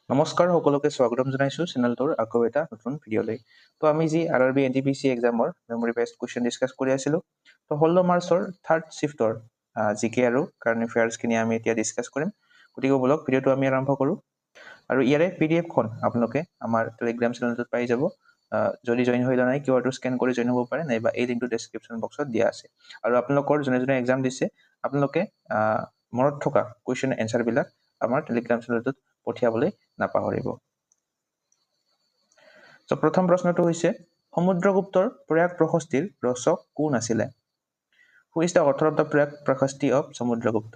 নমস্কাৰ সকলোকে স্বাগতম জনাইছোঁ চেনেলটোৰ আকৌ এটা নতুন ভিডিঅ'লৈ। তো আমি যি RRB NTPC এক্সামৰ মেমৰি বেছড কুৱেশ্যন ডিছকাছ কৰি আছিলোঁ। তো 16 মাৰ্চৰ থাৰ্ড শিফ্টৰ জিকে আৰু কাৰেণ্ট এফেয়াৰ্ছখিনি আমি এতিয়া ডিছকাছ কৰিম। গতিকে বলক ভিডিঅ'টো আমি আৰম্ভ কৰোঁ। আৰু ইয়াৰে PDF-খন আপোনালোকে আমাৰ টেলিগ্ৰাম চেনেলটোত পাই যাব। যদি জইন হৈ লোৱা নাই কিউআৰটো স্কেন কৰি জইন হ'ব পাৰে, নাইবা এই লিংকটো ডেছক্ৰিপশ্যন বক্সত দিয়া আছে। আৰু আপোনালোকৰ যোনে যোনে এক্সাম দিছে আপোনালোকে মনত থকা কুৱেশ্যন এনচাৰবিলাক আমাৰ টেলিগ্ৰাম চেনেলটোত পঠিয়াবলৈ নাপাহৰিব। প্ৰথম প্ৰশ্নটো হৈছে সমুদ্ৰগুপ্তৰ প্ৰয়াগ প্ৰশস্তিৰ ৰচক কোন আছিলে? Who is the author of the Prayag Prashasti of Samudragupta?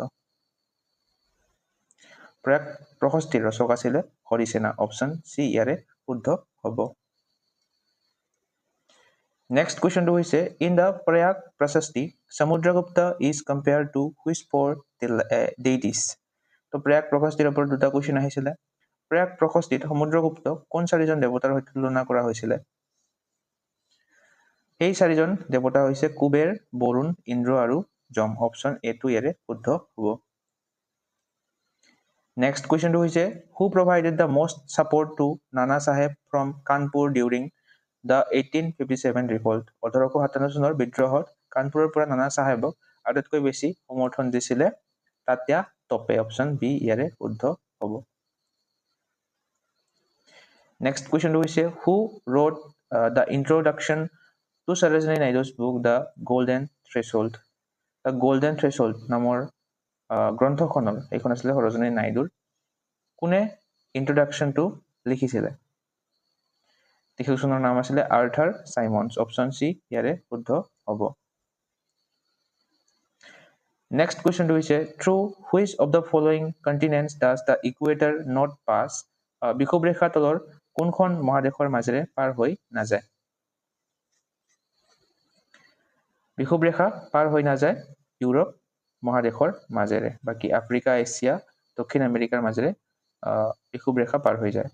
Prayag প্ৰশস্তিৰ ৰচক আছিলে হৰিসেনা। অপশ্যন চি ইয়াৰে শুদ্ধ হ'ব। নেক্সট কুৱেশ্যনটো হৈছে in the Prayag Prashasti Samudragupta is compare to which four deities? তো প্ৰয়াগ প্ৰশস্তিৰ ওপৰত দুটা কুৱেশ্যন আহিছিলে। প্ৰয়াগ প্ৰশস্তিত সমুদ্ৰগুপ্তক কোন চাৰিজন দেৱতাৰ সৈতে তুলনা কৰা হৈছিলে? এই চাৰিজন দেৱতা হৈছে কুবেৰ, বৰুণ, ইন্দ্ৰ আৰু যম। অপশ্যন এটো ইয়াৰে শুদ্ধ হ'ব। নেক্সট কুৱেশ্যনটো হৈছে who provided the most support to Nana Sahib from Kanpur during the 1857 revolt? 1857 চনৰ বিদ্ৰোহত কানপুৰৰ পৰা নানা চাহেবক আটাইতকৈ বেছি সমৰ্থন দিছিলে তাত্যা টপে। অপশ্যন বি ইয়াৰে শুদ্ধ হ'ব। নেক্সট কুৱেশ্যনটো হৈছে who wrote the introduction to Sarojini Naidu's book the golden threshold? The golden threshold নামৰ গ্ৰন্থখনৰ এইখন আছিলে সৰোজিনী নাইডুৰ। কোনে ইন্ট্ৰডাকশ্যনটো লিখিছিলে? লিখকজনৰ নাম আছিলে আৰ্থাৰ চাইমন্স। অপশ্যন চি ইয়াৰে শুদ্ধ হ'ব। নেক্সট কুৱেশ্যনটো হৈছে through which of the following continents does the equator not pass? বিষুৱ ৰেখাৰ তলৰ কোনখন মহাদেশৰ মাজেৰে পাৰ হৈ নাযায়? বিষুৱ ৰেখা পাৰ হৈ নাযায় ইউৰোপ মহাদেশৰ মাজেৰে, বাকী আফ্ৰিকা, এছিয়া, দক্ষিণ আমেৰিকাৰ মাজেৰে বিষুৱ ৰেখা পাৰ হৈ যায়।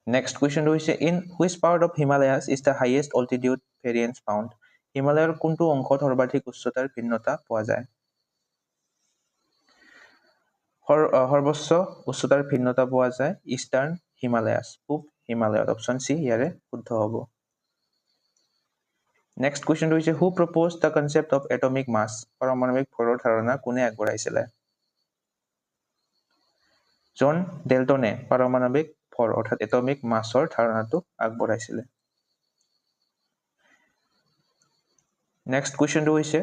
নেক্সট কুৱেশ্যনটো হৈছে in which part of Himalayas is the highest altitude variance found? হিমালয়ৰ কোনটো অংশত সৰ্বাধিক উচ্চতাৰ ভিন্নতা পোৱা যায়? সৰ্বোচ্চ উচ্চতাৰ ভিন্নতা পোৱা যায় ইষ্টাৰ্ণ হিমালয়াছ, পূব হিমালয়ত। অপশ্যন চি ইয়াৰে শুদ্ধ হ'ব। নেক্সট কুৱেশ্যনটো হৈছে who propose the concept of atomic mass? পাৰমাণৱিক ভৰৰ ধাৰণা কোনে আগবঢ়াইছিলে? জন ডেল্টনে পাৰমাণৱিক ভৰ অৰ্থাৎ এটমিক মাছৰ ধাৰণাটো আগবঢ়াইছিলে। নেক্সট কুৱেশ্যনটো হৈছে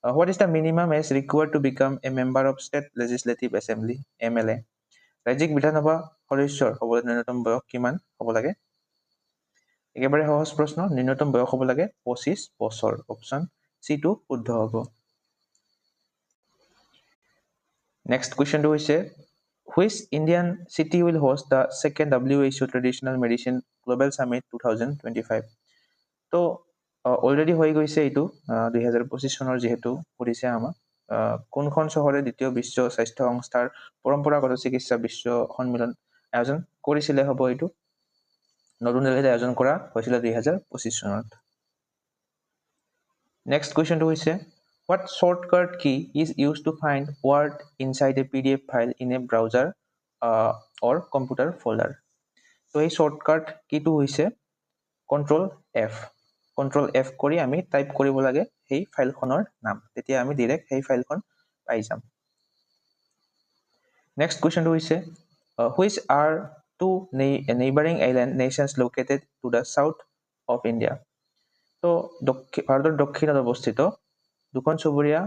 what is the minimum age required to become a member of state legislative assembly MLA? ৰাজ্যিক বিধানসভা সদস্যৰ হ'বলৈ ন্যূনতম বয়স কিমান হ'ব লাগে? একেবাৰে সহজ প্ৰশ্ন, ন্যূনতম বয়স হ'ব লাগে 25 বছৰ। অপশ্যন চিটো শুদ্ধ হ'ব। নেক্সট কুৱেশ্যনটো হৈছে which Indian city will host the second WHO traditional medicine global summit 2025? তো অলৰেডি হৈ গৈছে এইটো 2025 চনৰ যিহেতু সুধিছে আমাক কোনখন চহৰে দ্বিতীয় বিশ্ব স্বাস্থ্য সংস্থাৰ পৰম্পৰাগত চিকিৎসা বিশ্ব সন্মিলন আয়োজন কৰিছিলে হ'ব এইটো? নতুন দিল্লীত আয়োজন কৰা হৈছিলে 2025 চনত। নেক্সট কুৱেশ্যনটো হৈছে what shortcut key is used to find word inside a PDF file in a browser or computer folder? তো এই shortcut keyটো হৈছে Ctrl+F। Ctrl+F কৰি আমি টাইপ কৰিব লাগে সেই ফাইলখনৰ নাম, তেতিয়া আমি ডাইৰেক্ট সেই ফাইলখন পাই যাম। নেক্সট কুৱেশ্যনটো হৈছে which are two neighboring island nations located to the south of India? তো ভাৰতৰ দক্ষিণত অৱস্থিত দুখন চুবুৰীয়া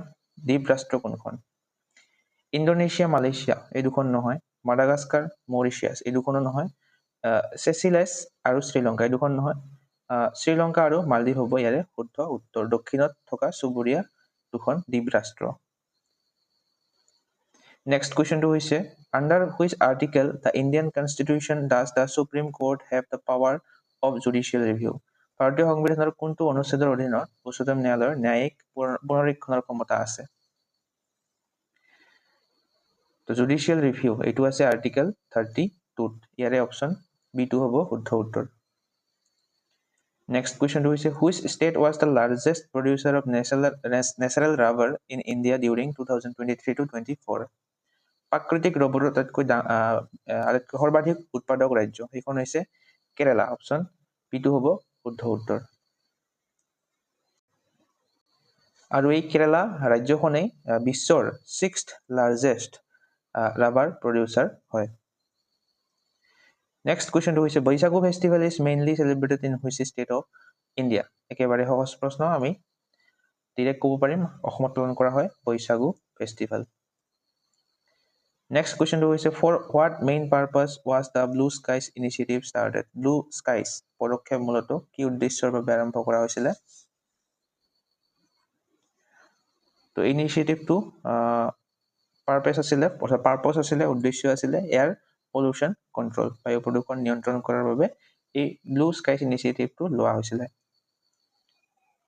দ্বীপ ৰাষ্ট্ৰ কোনখন? ইণ্ডোনেছিয়া, মালয়েছিয়া এই দুখন নহয়, মাডাগাস্কাৰ, মৰিচিয়াছ এই দুখনো নহয়, চেচিলেছ আৰু শ্ৰীলংকা এই দুখন নহয়, শ্ৰীলংকা আৰু মালদ্বীপ হ'ব ইয়াৰে শুদ্ধ উত্তৰ। দক্ষিণত থকা চুবুৰীয়া দুখন দ্বীপ ৰাষ্ট্ৰ। নেক্সট কুৱেশ্যনটো হৈছে under which article the Indian constitution does the supreme court have the power of judicial review? ভাৰতীয় সংবিধানৰ কোনটো অনুচ্ছেদৰ অধীনত উচ্চতম ন্যায়ালয়ৰ ন্যায়িক পুনৰীক্ষণৰ ক্ষমতা আছে? তো জুডিচিয়েল ৰিভিউ এইটো আছে আৰ্টিকেল 32। ইয়াৰে অপশ্যন B2 হ'ব শুদ্ধ উত্তৰ। নেক্সট কুৱেশ্যনটো হৈছে which state was the largest producer of natural rubber in India during 2023-24? প্ৰাকৃতিক ৰবৰৰ আটাইতকৈ সৰ্বাধিক উৎপাদক ৰাজ্য সেইখন হৈছে কেৰালা। অপশ্যন বিটো হ'ব শুদ্ধ উত্তৰ। আৰু এই কেৰালা ৰাজ্যখনেই বিশ্বৰ 6th লাৰ্জেষ্ট ৰাবাৰ প্ৰডিউচাৰ হয়। নেক্সট কুৱেশ্যনটো হৈছে Baisakhi festival is mainly celebrated in which state of India. একেবাৰে সহজ প্ৰশ্ন, আমি ডিৰেক্ট ক'ব পাৰিম অসমত পালন কৰা হয় বৈশাগু ফেষ্টিভেল। নেক্সট কুৱেশ্যনটো হৈছে for what main purpose was the blue skies initiative started. Blue skies পদক্ষেপ মূলতঃ কি উদ্দেশ্যৰ বাবে আৰম্ভ কৰা হৈছিলে? তো ইনিচিয়েটিভটো পাৰ্পাছ আছিলে উদ্দেশ্য আছিলে এয়াৰ পলিউশ্যন কণ্ট্ৰল, বায়ু প্ৰদূষণ নিয়ন্ত্ৰণ কৰাৰ বাবে এই ব্লু স্কাইজ ইনিচিয়েটিভটো লোৱা হৈছিলে।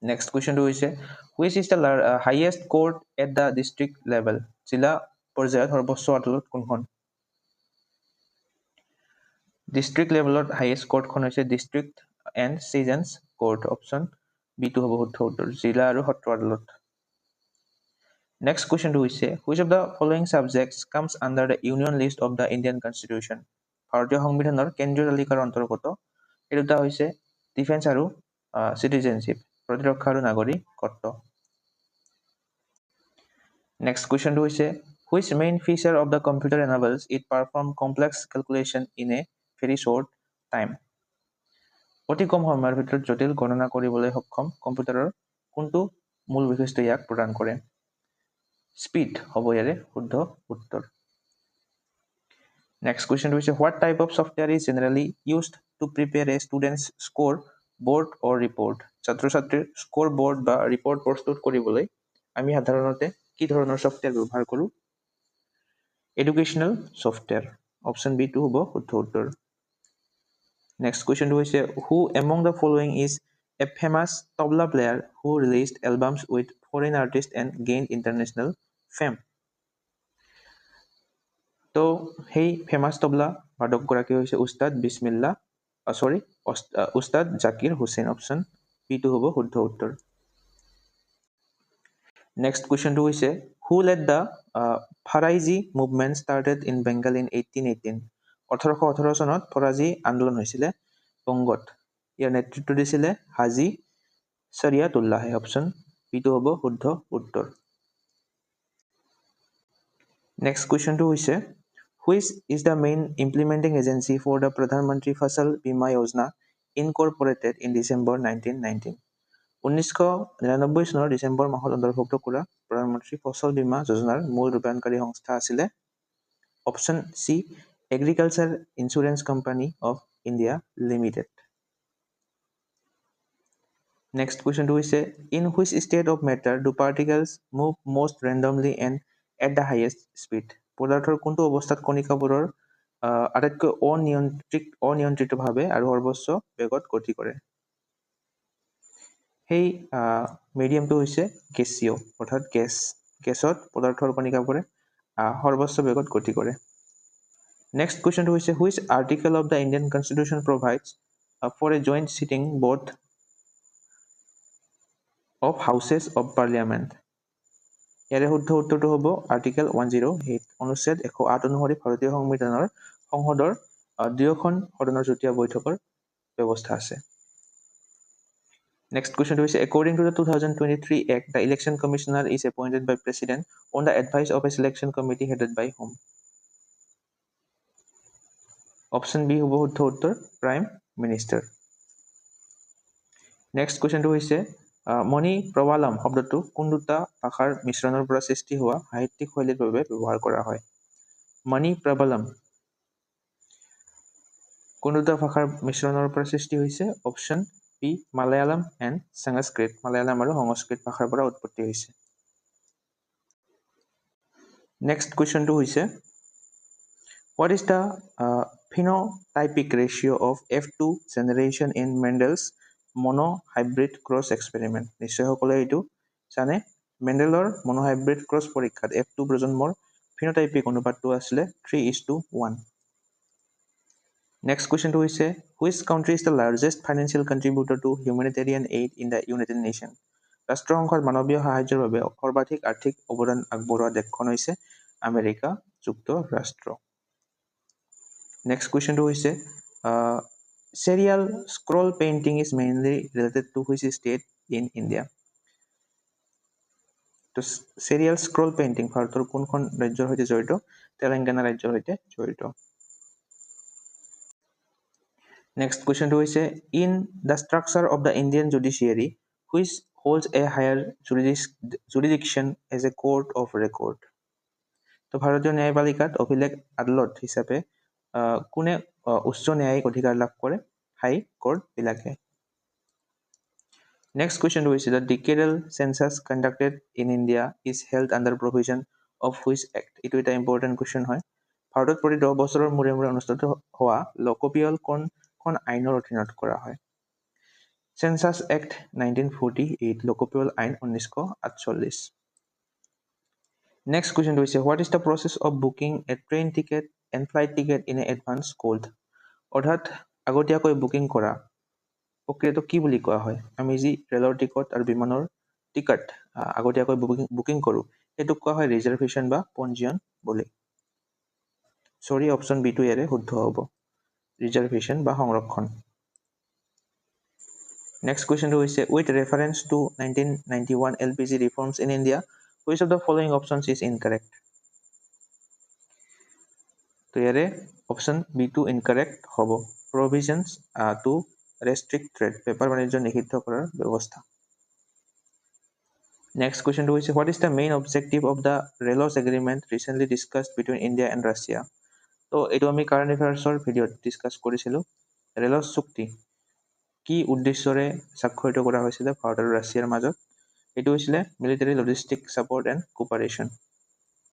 নেক্সট কুৱেশ্যনটো হৈছে which is the highest court at the district level. জিলা পৰ্যায়ত সৰ্বোচ্চ আদালত কোনখন? ডিষ্ট্ৰিক্ট লেভেলত হাইয়েষ্ট কোৰ্টখন হৈছে ডিষ্ট্ৰিক্ট এণ্ড ছেছনছ কোৰ্ট। অপশ্যন বিটো হ'ব শুদ্ধ উত্তৰ, জিলা আৰু সত্ৰ আদালত। নেক্সট কুৱেশ্যনটো হৈছে which of the following subjects comes under the union list of the Indian constitution. ভাৰতীয় সংবিধানৰ কেন্দ্ৰীয় তালিকাৰ অন্তৰ্গত এই দুটা হৈছে ডিফেন্স আৰু চিটিজেনশ্বিপ, প্ৰতিৰক্ষা আৰু নাগৰিকত্ব। নেক্সট কুৱেশ্যনটো হৈছে which main feature of the computer enables it perform complex calculation in a very short time. অতি কম সময়ৰ ভিতৰত জটিল গণনা কৰিবলৈ সক্ষম কম্পিউটাৰৰ কোনটো মূল বৈশিষ্ট্য ইয়াক প্ৰদান কৰে? স্পীড হ'ব ইয়াৰে শুদ্ধ উত্তৰ। নেক্সট কুৱেশ্যনটো হৈছে what type of software is generally used to prepare a student's score board or report. ছাত্ৰ ছাত্ৰীৰ স্ক'ৰ বৰ্ড বা ৰিপৰ্ট প্ৰস্তুত কৰিবলৈ আমি সাধাৰণতে কি ধৰণৰ ছফ্টৱেৰ ব্যৱহাৰ কৰোঁ? Educational software. অপশ্যন বিটো হ'ব শুদ্ধ উত্তৰ। নেক্সট কুৱেশ্যনটো হৈছে who among the following is a famous tabla player who released albums with foreign artist and gain international fame. তো সেই ফেমাছ তবলা বাদকগৰাকী হৈছে উস্তাদ জাকিৰ হুছেইন। অপশ্যন বিটো হ'ব শুদ্ধ উত্তৰ। নেক্সট কুৱেশ্যনটো হৈছে who led the Faraizi movement started in Bengal in 1818। 1818 চনত ফৰাজী আন্দোলন হৈছিলে বংগত। ইয়াৰ নেতৃত্ব দিছিলে হাজী শৰিয়াতুল্লাহে। অপশ্যন বিটো হ'ব শুদ্ধ উত্তৰ। নেক্সট কুৱেশ্যনটো হৈছে which is the main implementing agency for the Pradhan Mantri Fasal বীমা যোজনা ইনকৰ্পৰেটেড ইন ডিচেম্বৰ 1919। 1999 চনৰ ডিচেম্বৰ মাহত অন্তৰ্ভুক্ত কৰা প্ৰধানমন্ত্ৰী ফচল বীমা যোজনাৰ মূল ৰূপায়ণকাৰী সংস্থা আছিলে option C agriculture insurance company of India limited. Next কুৱেশ্যনটো হৈছে in which state of matter do particles move most randomly and at the highest speed. পদাৰ্থৰ কোনটো অৱস্থাত কণিকাবোৰৰ আটাইতকৈ অনিয়ন্ত্ৰিতভাৱে আৰু সৰ্বোচ্চ বেগত গতি কৰে? সেই মিডিয়ামটো হৈছে গেছীয়, অৰ্থাৎ গেছত পদাৰ্থৰ কণিকাবোৰে সৰ্বোচ্চ বেগত গতি কৰে। নেক্সট কুৱেশ্যনটো হৈছে which article of the Indian constitution provides for a joint sitting both of houses of parliament. ইয়াৰে শুদ্ধ উত্তৰটো হ'ব আৰ্টিকেল 108। অনুচ্ছেদ 108 অনুসৰি ভাৰতীয় সংবিধানৰ সংসদৰ দুয়োখন সদনৰ যুটীয়া বৈঠকৰ ব্যৱস্থা আছে। নেক্সট কুৱেশ্যনটো হৈছে according to the 2023 Act, the election commissioner is appointed by president on the advice of a selection committee headed by whom? Option B হ'ব শুদ্ধ উত্তৰ, প্ৰাইম মিনিষ্টাৰ। নেক্সট কুৱেশ্যনটো হৈছে মণি প্ৰবালম শব্দটো কোন দুটা ভাষাৰ মিশ্ৰণৰ পৰা সৃষ্টি হোৱা সাহিত্যিক শৈলীৰ বাবে ব্যৱহাৰ কৰা হয়? মণি প্ৰবালম কোন দুটা ভাষাৰ মিশ্ৰণৰ পৰা সৃষ্টি হৈছে? Option B Malayalam and Sanskrit. Malayalam আৰু সংস্কৃত ভাষাৰ পৰা উৎপত্তি হৈছে। নেক্সট কুৱেশ্যনটো হৈছে what is the phenotypic ratio' of F2 generation in Mendel's monohybrid cross experiment. নিশ্চয় সকলোৱে এইটো জানে। মেণ্ডেলৰ মনোহাইব্ৰিড ক্ৰছ পৰীক্ষাত F2 প্ৰজন্মৰ ফিনোটাইপিক অনুপাতটো আছিলে 3:1। নেক্সট কুৱেশ্যনটো হৈছে which country is the largest financial contributor to humanitarian aid in the United Nation. ৰাষ্ট্ৰসংঘৰ মানৱীয় সাহায্যৰ বাবে সৰ্বাধিক আৰ্থিক অৱদান আগবঢ়োৱা দেশখন হৈছে আমেৰিকা যুক্তৰাষ্ট্ৰ। নেক্সট কুৱেশ্যনটো হৈছে serial scroll painting is mainly related to which state in India? তো serial scroll painting ভাৰতৰ কোনখন ৰাজ্যৰ সৈতে জড়িত? তেলেংগানা ৰাজ্যৰ সৈতে জড়িত। নেক্সট কুৱেশ্যনটো হৈছে in the structure of the Indian judiciary which holds a higher jurisdiction as a court of record? তো ভাৰতীয় ন্যায়পালিকাত অভিলেখ আদালত হিচাপে কোনে উচ্চ ন্যায়িক অধিকাৰ লাভ কৰে? হাই কোৰ্ট বিলাকে। নেক্সট কুৱেশ্যনটো হৈছে the decadal census conducted in India is held under provision of which act? এইটো এটা ইম্পৰ্টেণ্ট কুৱেশ্যন হয়। ভাৰতত প্ৰতি 10 বছৰৰ মূৰে মূৰে অনুষ্ঠিত হোৱা লোকপিয়ল কোন আইনৰ অধীনত কৰা হয়? চেঞ্চাছ এক্ট 1948, লোকপিয়ল আইন 1948। নেক্সট কুৱেশ্যনটো হৈছে what is the process of booking a train ticket and flight ticket in a advance called? অৰ্থাৎ আগতীয়াকৈ বুকিং কৰা প্ৰক্ৰিয়াটো কি বুলি কোৱা হয়? আমি যি ৰেলৰ টিকট আৰু বিমানৰ টিকট আগতীয়াকৈ বুকিং কৰোঁ সেইটোক কোৱা হয় ৰিজাৰ্ভেশ্যন বা পঞ্জীয়ন বুলি। চৰি, অপশ্যন বি টো ইয়াৰে শুদ্ধ হ'ব, ৰিজাৰ্ভেশ্যন বা সংৰক্ষণ। নেক্সট কুৱেশ্যনটো হৈছে with reference to 1991 LPG reforms in India which of the following options is incorrect? তো ইয়াৰে অপশ্যন বি টো ইনকাৰেক্ট হ'ব, প্ৰভিজনছ টু ৰেষ্ট্ৰিক্ট ট্ৰেড, বেপাৰ বাণিজ্য নিষিদ্ধ কৰাৰ ব্যৱস্থা। নেক্সট কুৱেশ্যনটো হৈছে what is the main objective of the RELOS agreement recently discussed between India and Russia? তো এইটো আমি কাৰেণ্ট এফেয়াৰ্ছৰ ভিডিঅ'ত ডিছকাছ কৰিছিলোঁ। ৰেলছ চুক্তি কি উদ্দেশ্যৰে স্বাক্ষৰিত কৰা হৈছিলে ভাৰত আৰু ৰাছিয়াৰ মাজত? এইটো হৈছিলে military logistic support and corporation.